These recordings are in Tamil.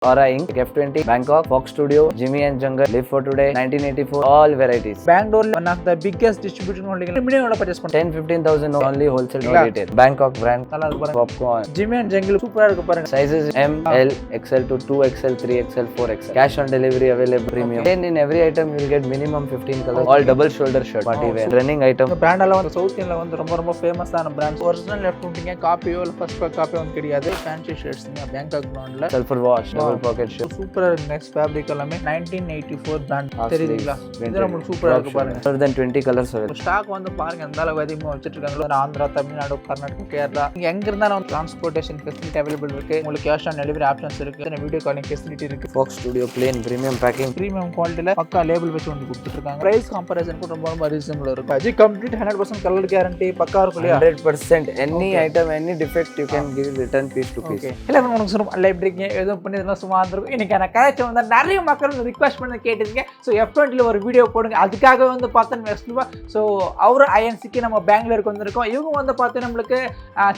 Aura Inc, F20, Bangkok, Fox Studio, Jimmy and Jungle, Live for Today, 1984, all varieties. Bangalore, one of the biggest distributor holding. Million purchase 10-15,000 only wholesale, no retail. Bangkok brand, popcorn. Jimmy and Jungle, super Sizes M, L, XL to 2XL, 3XL, 4XL. Cash on delivery available, premium. Then in every item you will get minimum 15 colors. All double shoulder shirt, party wear. Running item. The brand alone, South India, ரொம்ப famous ஆன brands. Original F20 காப்பியோ இல்ல ஃபர்ஸ்ட் காப்பி வந்து கிடையாது. Fancy shirts Bangkok brandல. Sulfur wash, double pocket shirt. சூப்பரா இருக்கு. நெக்ஸ்ட் ஃபேப்ரிக் எல்லாமே 1984 பிராண்ட் தெரியுதுங்களா? இது நமக்கு சூப்பரா இருக்கு பாருங்க. More than 20 colors available. Stock வந்து பாருங்க எந்த அளவுக்கு அதிகமா வச்சிட்டு இருக்காங்க. ஆந்திரா, தமிழ்நாடு, கர்நாடகா, கேரளா எங்க இருந்தாலும் டிரான்ஸ்போர்ட்டேஷன் ஃபெசிலிட்டி அவைலபிள் இருக்கு. உங்களுக்கு கேஷ் ஆன் டெலிவரி ஆப்ஷன்ஸ் இருக்கு. வீடியோ காலிங் ஃபெசிலிட்டி இருக்கு. Fox Studio plain premium packing. Premium குவாலிட்டில பக்கா லேபிள் வச்சு வந்து கொடுத்துட்டு இருக்காங்க. பிரைஸ் கம்பேரிசன் கூட ரொம்ப ரீசனபிளா இருக்கு. இது கம்ப்ளீட் 100% கலர் கேரண்டி பக்கா இருக்கு இல்லையா? 100% any item any defect you can give return piece to piece. இல்ல உங்களுக்கு சும்மா லைவ் ட்ரிக் எதுவும் பண்ணிருந்தா சும்மா இருந்திருக்கும். இன்னைக்கு நான் கரெக்ட் வந்து நிறைய மக்கள் ரிக்வெஸ்ட் பண்ணி கேட்டிருக்கீங்க. ஸோ F20ல ஒரு வீடியோ போடுங்க. அதுக்காக வந்து பார்த்தோன்னு எக்ஸ்ட்ரா ஸோ அவர் ஐஎன்சிக்கு நம்ம பெங்களூருக்கு வந்திருக்கோம். இவங்க வந்து பார்த்து நம்மளுக்கு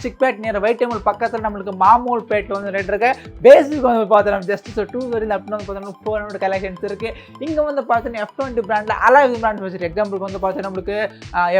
சிக்பேட் நியர் வைட்டமில் பக்கத்தில் நம்மளுக்கு மாமூல்பேட்டில் வந்து ரேட் இருக்கு. பேசிக் வந்து பார்த்து நம்ம ஜஸ்ட் ஸோ 2 வரையில் அப்படின்னு வந்து பார்த்தோம்னா 400 கலெக்ஷன்ஸ் இருக்கு. இங்கே வந்து பார்த்தீங்கன்னா F20 பிராண்டில் அலாவித பிராண்ட் வச்சிருக்கு. எக்ஸாம்பிளுக்கு வந்து பார்த்து நம்மளுக்கு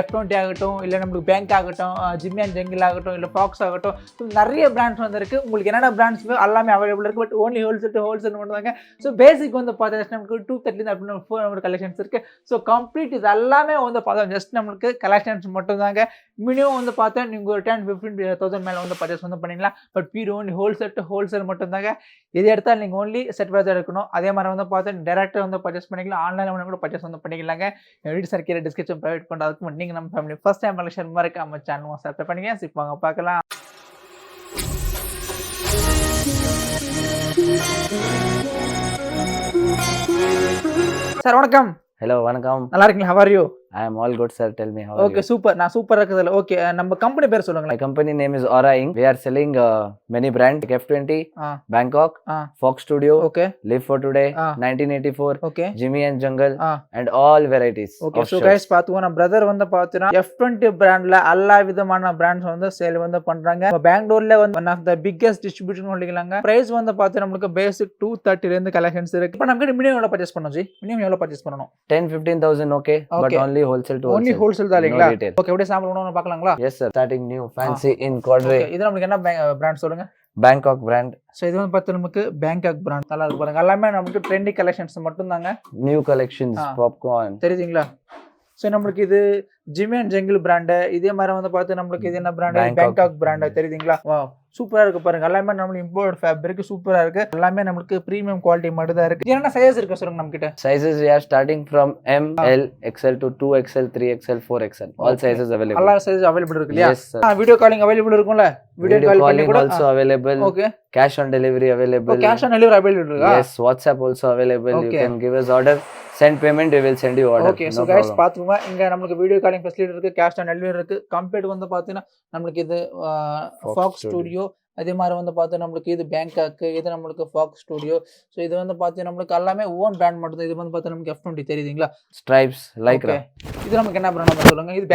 F20 ஆகட்டும், இல்லை நம்மளுக்கு பேங்க் ஆகட்டும், ஜிம்மி அண்ட் ஜங்கிள் ஆகட்டும், இல்லை ஃபாக்ஸ் ஆகட்டும், நிறைய பிராண்ட்ஸ் வந்து இருக்கு. உங்களுக்கு என்னென்ன பிராண்ட்ஸ் எல்லாமே அவைலபிள் இருக்கு. பட் ஓன்லி ஹோல்சேல் மட்டும் தாங்க. ஸோ பேசிக் வந்து பார்த்தீங்கன்னா நமக்கு 230 அப்படின்னு 400 கலெக்ஷன்ஸ் இருக்கு. ஸோ கம்ப்ளீட் இது எல்லாமே வந்து பார்த்தா ஜஸ்ட் நம்மளுக்கு கலெக்ஷன்ஸ் மட்டும் தாங்க. மினிமம் வந்து பார்த்தா நீங்கள் ஒரு 10-15,000 மேலே வந்து பர்ச்சேஸ் வந்து பண்ணிக்கலாம். பட் பீர் ஓன்லி ஹோல்சேல் மட்டும் தாங்க. இது எடுத்தால் நீங்கள் ஓன்லி செட் வைஸ் எடுக்கணும். அதே மாதிரி வந்து பார்த்தா டேரக்டாக வந்து பர்ச்சேஸ் பண்ணிக்கலாம். ஆன்லைனில் கூட பர்ச்சேஸ் வந்து பண்ணிக்கலாங்க. வீடியோ சார் கீழே டிஸ்கிரிப்ஷன் ப்ரொவைட் பண்ணுறதுக்கு நீங்கள் நம்ம ஃபேமிலி ஃபர்ஸ்ட் டைம் கலெக்ஷன் மாதிரி நம்ம சேனல் சப்ஸ்கிரைப் பண்ணிங்க. சிப்பாங்க பார்க்கலாம். சார் வணக்கம். Hello, வணக்கம். நல்லா இருக்கீங்களா? How are you? I am all good, sir. Tell me how are you? Okay, super. நான் சூப்பரா இருக்குதுல. ஓகே, நம்ம கம்பெனி பேர் சொல்லுங்களேன். My company name is Aura Inc. We are selling many brands like F20, Bangkok, Fox Studio, okay, Live for Today, 1984, okay, Jimmy and Jungle, and all varieties. Okay, so guys பாத்துக்கோங்க. நம்ம பிரதர் வந்து பாத்தீனா F20 பிராண்ட்ல எல்லா விதமான பிராண்ட்ஸ் வந்து சேல் வந்து பண்றாங்க. பெங்களூர்ல வந்து one of the biggest distributor holdingலாங்க. பிரைஸ் வந்து பாத்தீனா நமக்கு பேசிக் 230 ல இருந்து கலெக்ஷன்ஸ் இருக்கு. இப்போ நமக்கு மினிமம் எவ்வளவு பர்ச்சேஸ் பண்ணனும் ஜி? மினிமம் எவ்வளவு பர்ச்சேஸ் பண்ணனும்? 10-15,000 okay, but only wholesale to only wholesale தான் இல்லீங்களா? ஓகே, அப்படியே சாம்பிள் ஒன்னு பார்க்கலாங்களா? Yes sir, starting new fancy in quadre. இது நமக்கு என்ன பிராண்ட் சொல்லுங்க? Bangkok brand. So இது வந்து பார்த்தா நமக்கு Bangkok brand. நல்லா இருக்கு பாருங்க. எல்லாமே நமக்கு ட்ரெண்டி கலெக்ஷன்ஸ் மட்டும் தாங்க. New collections, popcorn. தெரியுதுங்களா? ஸோ நம்மளுக்கு இது ஜிம்மி அண்ட் ஜங்கிள் பிராண்டு. இதே மாதிரி வந்து பார்த்து நம்மளுக்கு இது என்ன பிராண்டு? Bangkok brand. தெரியுதுங்களா? வா, சூப்பரா இருக்கு பாருங்க. எல்லாமே நம்மளுக்கு இம்போர்ட் ஃபேப்ரிக் சூப்பரா இருக்கு. எல்லாமே நம்மளுக்கு பிரீமியம் குவாலிட்டி மட்டும் தான் இருக்கு. என்ன சைஸ் இருக்கு சொல்லுங்க நம்ம கிட்ட? Sizes we are starting from M, L, XL to 2XL, 3XL, 4XL. All sizes available. எல்லா சைஸ் அவைலபிள் இருக்கு இல்லையா? Yes sir. Video calling available இருக்கும்ல? வீடியோ காலிங் கூட also available. Okay. Cash on delivery available. Cash on delivery available இருக்கா? Yes, WhatsApp also available. You can give us order, send payment, we will send you order. Okay, so guys பாத்துங்க. இங்க நமக்கு வீடியோ காலிங் ஃபெசிலிட்டி இருக்கு, கேஷ் ஆன் டெலிவரி இருக்கு. கம்பெனி வந்து பாத்தீங்கன்னா நமக்கு இது ஃபாக்ஸ் ஸ்டுடியோ, அதே மாதிரி வந்து பார்த்து நம்மளுக்கு இது பேங்காக், இது நம்மளுக்கு ஃபாக்ஸ் ஸ்டுடியோ. ஸோ இது வந்து பார்த்து நம்மளுக்கு எல்லாமே ஓன் பிராண்ட் மட்டும் தான். இது வந்து பார்த்து நமக்கு F20 தெரியுதுங்களா? ஸ்ட்ரைப்ஸ் லைக் இது நமக்கு என்ன பிராண்ட் சொல்லுங்க? இது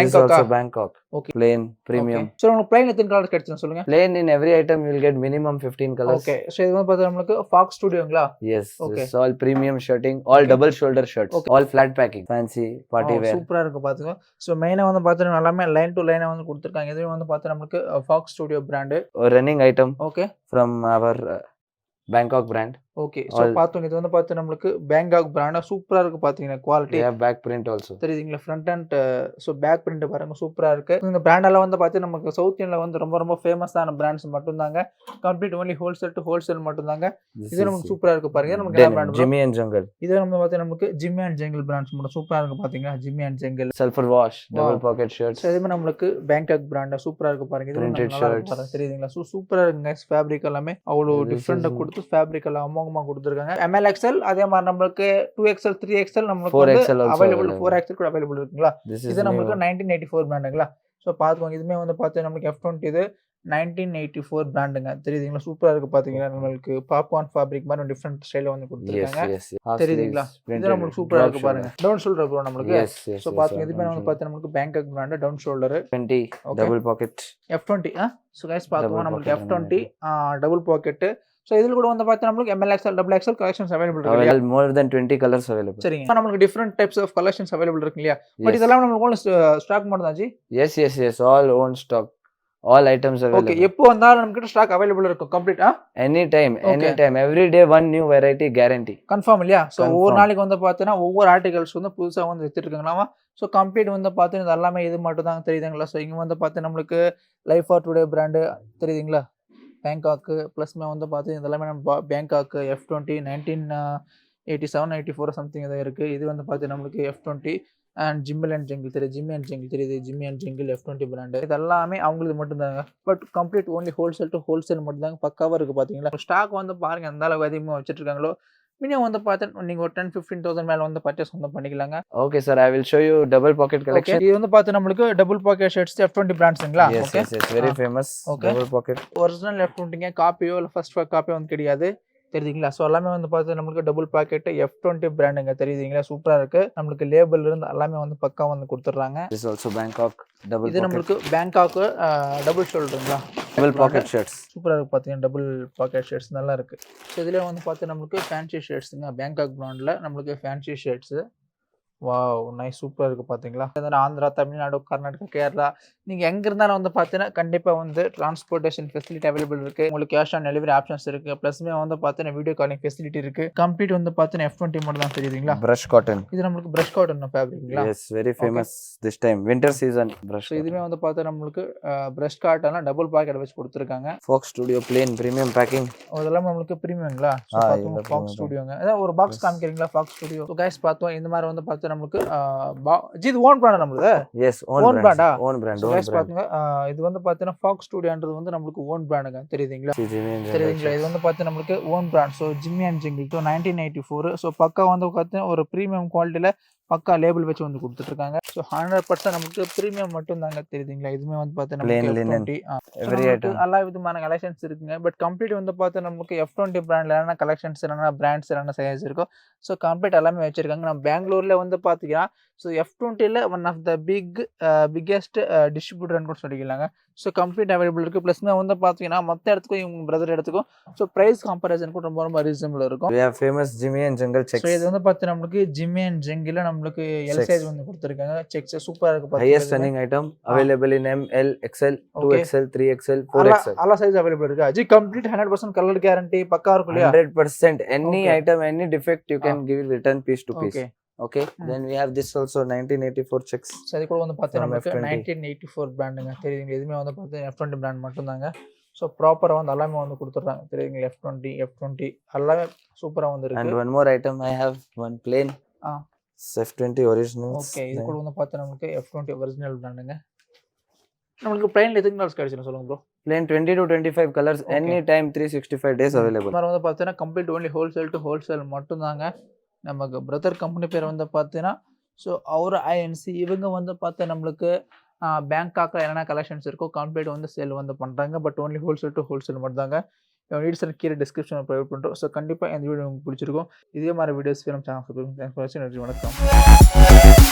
Bangkok. Okay, plain premium. So உங்களுக்கு plain எத்தனை கலர் கிடைச்சுன்னு சொல்லுங்க? Plain in every item you will get minimum 15 colors. Okay, so இது வந்து பார்த்து நம்மளுக்கு Fox ஸ்டுடியோங்களா? Yes, this all premium shirting, all double shoulder shirts, all flat packing, fancy party wear. சூப்பரா இருக்கு பாத்துங்க. ஸோ மெயினா வந்து பார்த்து எல்லாமே லைன் டு லைனா வந்து கொடுத்துருக்காங்க. இதுவே வந்து பார்த்து நம்மளுக்கு Fox Studio brand. Running item, okay, from our Bangkok brand. Okay, so பாத்தோங்க. இது வந்து பார்த்து நம்மளுக்கு பேங்காக் பிராண்ட் சூப்பரா இருக்கு பாத்தீங்கன்னா குவாலிட்டி. பேக் பிரிண்ட் ஆல்சோ தெரியுதுங்களா? Front and so back print பாருங்க சூப்பரா இருக்கு. இந்த பிராண்ட் எல்லாம் வந்து பார்த்து நமக்கு சவுத் இந்தியால வந்து ரொம்ப ஃபேமஸான பிராண்ட்ஸ் மட்டும் தாங்க. Complete only wholesale to wholesale மட்டும் தாங்க. இது நமக்கு சூப்பரா இருக்கு பாருங்க. நமக்கு என்ன பிராண்ட்? Jimmy and jungle. இது நம்ம பார்த்து நமக்கு ஜிம்மி அண்ட் ஜங்கிள் பிராண்ட்ஸ் மட்டும் சூப்பரா இருக்கு பாத்தீங்க. Jimmy and jungle sulphur wash, double pocket shirts. இதுமே நமக்கு பேங்காக் பிராண்ட் சூப்பரா இருக்கு பாருங்க. இது நல்லா இருக்கு தெரியுதுங்களா? சூப்பரா இருக்கு. ஃபேப்ரிக் எல்லாமே அவ்வளவு டிஃபரெண்டா கொடுத்து ஃபேப்ரிக் எல்லாம் அமோகமா கொடுத்துருக்காங்க. ML-XL அதே மாதிரி நம்மளுக்கு 2XL 3XL நம்மளுக்கு அவைலபிள், 4XL கூட அவைலபிள் இருக்குங்களா? இது நம்மளுக்கு 1984 பிராண்டுங்களா? ஸோ பார்த்துக்கோங்க. இதுமே வந்து பார்த்து நம்மளுக்கு F20 இது 1984 பிராண்டுங்க. தெரியுதுங்களா? சூப்பரா இருக்கு பாத்தீங்கன்னா. நம்மளுக்கு பாப்கார்ன் ஃபேப்ரிக் மாதிரி டிஃபரெண்ட் ஸ்டைல்ல வந்து கொடுத்துருக்காங்க. தெரியுதுங்களா? இது நம்மளுக்கு சூப்பரா இருக்கு பாருங்க. டவுன் ஷோல்டர் ப்ரோ நம்மளுக்கு. சோ பாத்தீங்க. இதுமே வந்து பார்த்து நம்மளுக்கு Bangkok brand down shoulder 20 double pocket F20. So guys பாத்துக்கோங்க. நம்மளுக்கு F20 டபுள் பாக்கெட். ஸோ இதில் கூட வந்து பார்த்தா நம்மளுக்கு ML XL double XL collections available இருக்கு இல்லையா? More than 20 colors available. சரிங்க. இப்போ நம்மளுக்கு different types of collections available இருக்கு இல்லையா? பட் இதெல்லாம் நம்மளுக்கு ஸ்டாக் மட்டும் தான் ji? Yes, all own stock. All items available. Okay. எப்போ வந்தாலும் நமக்கு ஸ்டாக் அவைலபிள் இருக்கும் கம்ப்ளீட்டா? Anytime. Every day one new variety guarantee. Confirm இல்லையா? ஸோ ஒவ்வொரு நாளைக்கு வந்து பார்த்தீங்கன்னா ஒவ்வொரு ஆர்டிகல்ஸ் வந்து புதுசாக வந்து எடுத்துருக்காங்களாமா. ஸோ கம்ப்ளீட் வந்து பார்த்தீங்கன்னா இது எல்லாமே இது மட்டும் தான் தெரியுதுங்களா? ஸோ இங்கே வந்து பார்த்து நம்மளுக்கு லைஃப் ஆர் டுடே பிராண்டு தெரியுதுங்களா? பேங்காக்கு ப்ளஸ்மே வந்து பார்த்து இதெல்லாமே நம்ம பேங்காக்கு F20 1987 84 சம்திங் இதாக இருக்குது. இது வந்து பார்த்து நம்மளுக்கு F20 அண்ட் ஜிம்மில் அண்ட் ஜங்கிள் தெரியுது. Jimmy and jungle F20 brand. இது எல்லாமே அவங்களுக்கு மட்டும்தாங்க. But complete only wholesale to wholesale மட்டும்தாங்க பக்காவாக இருக்குது பார்த்தீங்களா? ஸ்டாக் வந்து பாருங்கள் எந்த அளவுக்கு அதிகமாக வச்சுருக்காங்களோ. மினிமம் வந்து பார்த்தா நீங்கள் ஒரு 10-15,000 மேலே வந்து பர்ச்சேஸ் வந்து பண்ணிக்கலாங்க. Okay sir, I will show you double pocket collection. இது வந்து பார்த்து நம்மளுக்கு double pocket shirts F20 பிராண்ட்ஸுங்களா? Yes, very famous. Double pocket. Original F20 காப்பியோ இல்லை ஃபர்ஸ்ட் காப்பியோ வந்து கிடையாது தெரியுதுங்களா? ஸோ எல்லாமே வந்து பார்த்து நம்மளுக்கு டபுள் பாக்கெட் F20 பிராண்டுங்க தெரியுதுங்களா? சூப்பராக இருக்கு. நம்மளுக்கு லேபிள் இருந்து எல்லாமே வந்து பக்கா வந்து கொடுத்துட்றாங்க. This is also Bangkok double இது நம்மளுக்கு பேங்காக் டபுள் ஷோல்டருங்களா? double pocket shirts. சூப்பராக இருக்கு பார்த்தீங்கன்னா டபுள் பாக்கெட் ஷர்ட்ஸ் நல்லா இருக்கு. ஸோ இதுலேயே வந்து பார்த்து நம்மளுக்கு ஃபேன்சி ஷர்ட்ஸுங்க பேங்காக் பிராண்டில் நம்மளுக்கு ஃபேன்சி ஷர்ட்ஸு. வாவ் நைஸ் சூப்பராக இருக்குது பார்த்தீங்களா? ஆந்திரா, தமிழ்நாடு, கர்நாடகா, கேரளா நீங்கள் எங்கே இருந்தாலும் வந்து பார்த்தீங்கன்னா கண்டிப்பாக வந்து டிரான்ஸ்போர்ட்டேஷன் ஃபெசிலிட்டி அவைலபிள் இருக்குது. உங்களுக்கு கேஷ் ஆன் டெலிவரி ஆப்ஷன்ஸ் இருக்குது. ப்ளஸ்மே வந்து பார்த்தீங்கன்னா வீடியோ காலிங் ஃபெசிலிட்டி இருக்குது. கம்ப்ளீட் வந்து பார்த்தீங்கன்னா F20 மட்டும் தான் தெரியுதுங்களா? Brush cotton. இது நம்மளுக்கு ப்ரஷ் காட்டன் ஃபேப்ரிக்ங்களா? Yes, very famous this time winter season brush. So இதுவுமே வந்து பார்த்தா நம்மளுக்கு ப்ரஷ் காட்டன்லாம் டபுள் பாக்கெட் வச்சு கொடுத்துருக்காங்க. Fox Studio plain premium packing. அதெல்லாம் நம்மளுக்கு ப்ரீமியங்களா? ஸோ பார்த்தோம் ஃபாக்ஸ் ஸ்டுடியோங்க. அதான் ஒரு பாக்ஸ் காமிக்கிறீங்களா ஃபாக்ஸ் ஸ்டுடியோ? ஸோ கைஸ் பார்த்தோம் இந்த மாதிரி வந்து பார்த்து நம்மளுக்கு இது ஓன் பிராண்ட் நம்மளுது. Yes, ஓன் பிராண்டா? Own brand. கைஸ் பாருங்க இது வந்து பார்த்தீங்கன்னா ஃபாக்ஸ் ஸ்டுடியோன்றது வந்து நம்மளுக்கு ஓன் பிராண்டுங்க தெரியுதுங்களா? தெரியுதுங்களா? இது வந்து பார்த்து நம்மளுக்கு own brand. So Jimmy and jungle 1984. So பக்கா வந்து பார்த்தீங்கன்னா ஒரு ப்ரீமியம் குவாலிட்டியில் பக்கா லேபிள் வச்சு வந்து கொடுத்துட்ருக்காங்க. ஸோ 100% நமக்கு ப்ரீமியம் மட்டும் தாங்க தெரியுதுங்களா? இதுவுமே வந்து பார்த்தீங்கன்னா எல்லா விதமான கலெக்ஷன்ஸ் இருக்குங்க. பட் கம்ப்ளீட் வந்து பார்த்தா நமக்கு F20 பிராண்டில் என்னென்ன கலெக்ஷன்ஸ் என்னென்ன பிராண்ட்ஸ் என்னென்ன சைஸ் இருக்கோ ஸோ கம்ப்ளீட் எல்லாமே வச்சுருக்காங்க. நம்ம பெங்களூரில் வந்து பார்த்தீங்கன்னா ஸோ F20ல ஒன் ஆஃப் த பிக்கெஸ்ட் டிஸ்ட்ரிபியூட்டர்னு கூட சொல்லிக்கலாங்க. ஸோ கம்ப்ளீட் அவைலபிள் இருக்குது. ப்ளஸ்மே வந்து பார்த்தீங்கன்னா மற்ற இடத்துக்கும் இவங்க பிரதர் இடத்துக்கும் ஸோ ப்ரைஸ் கம்பேரிசன் கூட ரொம்ப ரொம்ப ரீசனபிள் இருக்கும். Famous Jimmy and jungle sex. So இது வந்து பார்த்து நம்மளுக்கு ஜிம்மி அண்ட் ஜங்கிள் நம்மளுக்கு எல் சைஸ் வந்து கொடுத்துருக்காங்க. செக்ஸ் சூப்பராக இருக்கு. Highest running item available in ML, XL, 2XL, 3XL, 4XL. எல்லா சைஸ் அவைலபிள் இருக்கு. அஜி கம்ப்ளீட் 100% கலர் கேரண்டி பக்கா இருக்கும் இல்லையா? 100%. Any item, any defect you can give it return piece to piece. Okay. Then we have this also 1984 checks. So அது கூட வந்து பார்த்தீங்கன்னா நமக்கு 1984 பிராண்டுங்க தெரியுதுங்க. எதுவுமே வந்து பார்த்தீங்கன்னா F20 பிராண்ட் மட்டும்தாங்க. ஸோ ப்ராப்பராக வந்து எல்லாமே வந்து கொடுத்துட்றாங்க தெரியுதுங்களா? F20 எல்லாமே சூப்பராக வந்து இருக்கு. And one more item I have one plain F20 original. Okay இது கூட வந்து பார்த்தா நமக்கு F20 ஒரிஜினல் பிராண்டுங்க. நம்மளுக்கு பிளைன்ல எதுக்கு நாள் கிடைச்சுன்னு சொல்லுங்க bro? Plain 20 to 25 colors any time 365 days available. மாதிரி வந்து பார்த்தீங்கன்னா complete only wholesale to wholesale மட்டும்தாங்க. நமக்கு பிரதர் கம்பெனி பேர் வந்து பார்த்தீங்கன்னா ஸோ அவர் INC இவங்க வந்து பார்த்தா நம்மளுக்கு பேங்காக்கில் என்னென்ன கலெக்ஷன்ஸ் இருக்கோ கம்ப்ளீட் வந்து சேல் வந்து பண்ணுறாங்க. But only wholesale to wholesale மட்டும் தாங்க. நீட்ஸ் அண்ட் கீழே டிஸ்கிரிப்ஷன் ப்ரொவைட் பண்ணுறோம். ஸோ கண்டிப்பாக இந்த வீடியோ உங்களுக்கு பிடிச்சிருக்கும். இதே மாதிரி வீடியோஸ் நம்ம சேனல். தேங்க்ஸ் ஃபார் வாட்சிங். நன்றி, வணக்கம்.